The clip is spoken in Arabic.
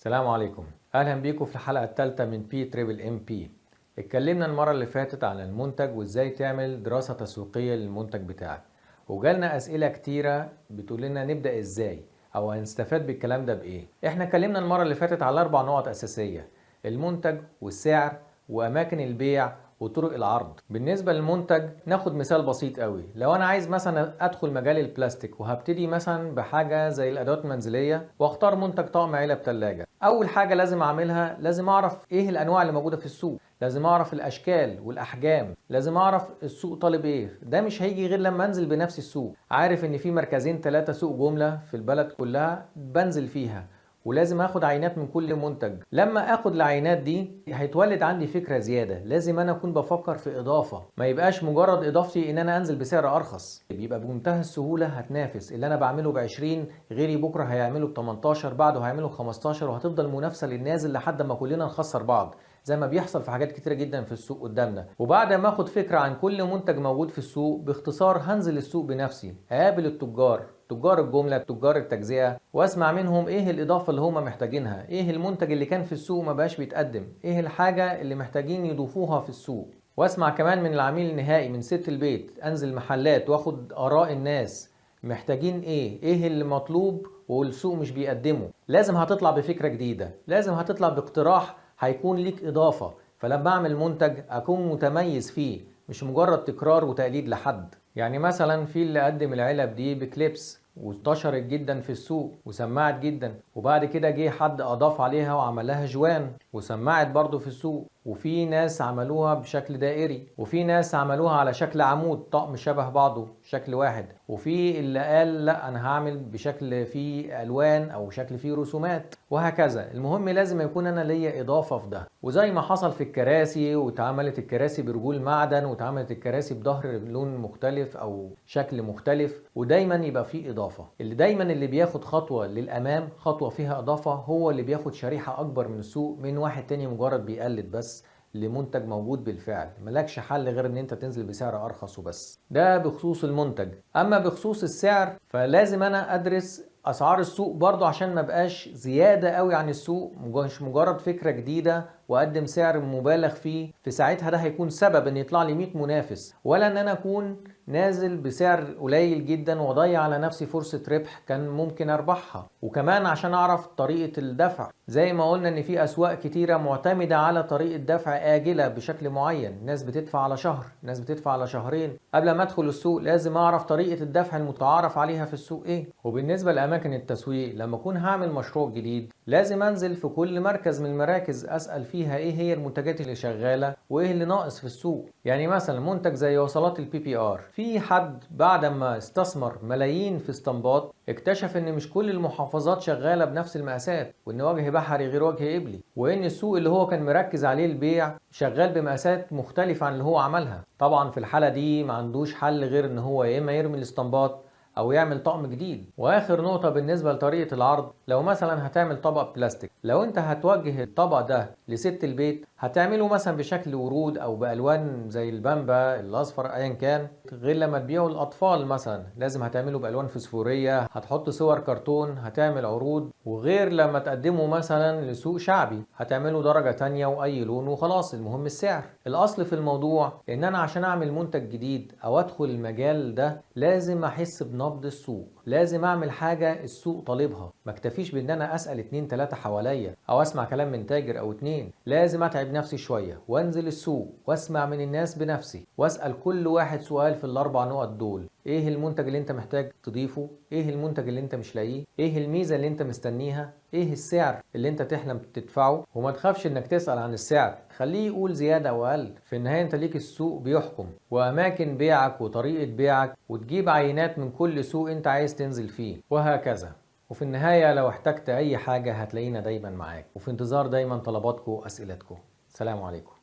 السلام عليكم. اهلا بيكم في الحلقه الثالثه من بي تريبل ام بي. اتكلمنا المره اللي فاتت عن المنتج وازاي تعمل دراسه تسويقيه للمنتج بتاعك، وجالنا اسئله كتيره بتقول لنا نبدا ازاي او هنستفاد بالكلام ده بايه. احنا اتكلمنا المره اللي فاتت على 4 نقط اساسيه: المنتج والسعر واماكن البيع وطرق العرض. بالنسبة للمنتج ناخد مثال بسيط قوي. لو انا عايز مثلا ادخل مجال البلاستيك وهبتدي مثلا بحاجة زي الادوات المنزلية واختار منتج طقم علب ثلاجة، اول حاجة لازم اعملها لازم اعرف ايه الانواع اللي موجودة في السوق، لازم اعرف الاشكال والاحجام، لازم اعرف السوق طالب ايه. ده مش هيجي غير لما انزل بنفسي السوق، عارف ان في مركزين 3 سوق جملة في البلد كلها بنزل فيها، ولازم اخد عينات من كل منتج. لما اخد العينات دي هيتولد عندي فكرة زيادة. لازم انا اكون بفكر في اضافة، ما يبقاش مجرد اضافتي ان انا انزل بسعر ارخص. بيبقى بمنتهى السهولة هتنافس. اللي انا بعمله ب20 غيري بكرة هيعمله ب18، بعده هيعمله ب15، وهتفضل منافسة للنازل لحد ما كلنا نخسر بعض، زي ما بيحصل في حاجات كتيرة جدا في السوق قدامنا. وبعد ما اخد فكرة عن كل منتج موجود في السوق باختصار هنزل السوق بنفسي، اقابل تجار الجملة، تجار التجزئة، واسمع منهم ايه الاضافة اللي هم محتاجينها، ايه المنتج اللي كان في السوق ما بقاش بيتقدم، ايه الحاجة اللي محتاجين يضيفوها في السوق. واسمع كمان من العميل النهائي، من ست البيت، انزل محلات واخد اراء الناس محتاجين ايه اللي مطلوب والسوق مش بيقدمه. لازم هتطلع بفكرة جديدة، لازم هتطلع باقتراح هيكون ليك اضافة. فلما اعمل منتج اكون متميز فيه، مش مجرد تكرار وتقليد لحد. يعني مثلا في اللي قدم العلب دي بكليبس وانتشرت جدا في السوق وسمعت جدا، وبعد كده جه حد اضاف عليها وعمل لها جوان وسمعت برضو في السوق. وفي ناس عملوها بشكل دائري، وفي ناس عملوها على شكل عمود، طقم شبه بعضه شكل واحد، وفي اللي قال لا انا هعمل بشكل فيه الوان او شكل فيه رسومات، وهكذا. المهم لازم يكون انا ليا اضافة في ده. وزي ما حصل في الكراسي، واتعملت الكراسي برجول معدن، واتعملت الكراسي بظهر لون مختلف او شكل مختلف، ودايما يبقى فيه اضافة. اللي بياخد خطوة للامام، خطوة فيها اضافة، هو اللي بياخد شريحة اكبر من السوق من واحد تاني مجرد بيقلد بس لمنتج موجود بالفعل. ملكش حل غير ان انت تنزل بسعر ارخص وبس. ده بخصوص المنتج. اما بخصوص السعر فلازم انا ادرس اسعار السوق برضو عشان ما بقاش زيادة قوي عن السوق، مش مجرد فكرة جديدة واقدم سعر مبالغ فيه. في ساعتها ده هيكون سبب ان يطلع لي 100 منافس، ولا ان انا اكون نازل بسعر قليل جدا واضيع على نفسي فرصة ربح كان ممكن اربحها. وكمان عشان اعرف طريقة الدفع، زي ما قلنا ان في اسواق كتيرة معتمدة على طريقة دفع آجلة بشكل معين، ناس بتدفع على شهر، ناس بتدفع على شهرين. قبل ما ادخل السوق لازم اعرف طريقة الدفع المتعارف عليها في السوق ايه. وبالنسبة لاماكن التسويق، لما اكون هعمل مشروع جديد لازم انزل في كل مركز من المراكز اسأل فيها ايه هي المنتجات اللي شغالة وايه اللي ناقص في السوق. يعني مثلا منتج زي وصلات الPPR، في حد بعد ما استثمر ملايين في اسطمبات اكتشف ان مش كل المحافظات شغالة بنفس المقاسات، وان وجه بحري غير وجه قبلي، وان السوق اللي هو كان مركز عليه البيع شغال بمقاسات مختلفة عن اللي هو عملها. طبعا في الحالة دي ما عندوش حل غير ان هو يا اما يرمي الاسطمبات او يعمل طقم جديد. واخر نقطة بالنسبة لطريقة العرض، لو مثلا هتعمل طبق بلاستيك، لو انت هتوجه الطبق ده لست البيت هتعمله مثلا بشكل ورود او بالوان زي البامبا، الاصفر، ايا كان. غير لما تبيعه الاطفال مثلا لازم هتعمله بالوان فسفورية، هتحط صور كرتون، هتعمل عروض. وغير لما تقدمه مثلا لسوق شعبي هتعمله درجة تانية واي لون وخلاص. المهم السعر. الاصل في الموضوع ان انا عشان اعمل منتج جديد او ادخل المجال ده لازم احس بنبض السوق، لازم اعمل حاجة السوق طالبها. ما اكتفيش بان انا اسأل 2 3 حواليا او اسمع كلام من تاجر او 2. لازم اتعب نفسي شوية وانزل السوق واسمع من الناس بنفسي، واسأل كل واحد سؤال في ال4 نقط دول: ايه المنتج اللي انت محتاج تضيفه؟ ايه المنتج اللي انت مش لاقيه؟ ايه الميزة اللي انت مستنيها؟ ايه السعر اللي انت تحلم تدفعه؟ وما تخافش انك تسأل عن السعر، خليه يقول زيادة او اقل. في النهاية انت ليك السوق بيحكم، واماكن بيعك وطريقة بيعك، وتجيب عينات من كل سوق انت عايز تنزل فيه، وهكذا. وفي النهاية لو احتجت اي حاجة هتلاقينا دايما معاك، وفي انتظار دايما طلباتكم واسئلتكم. سلام عليكم.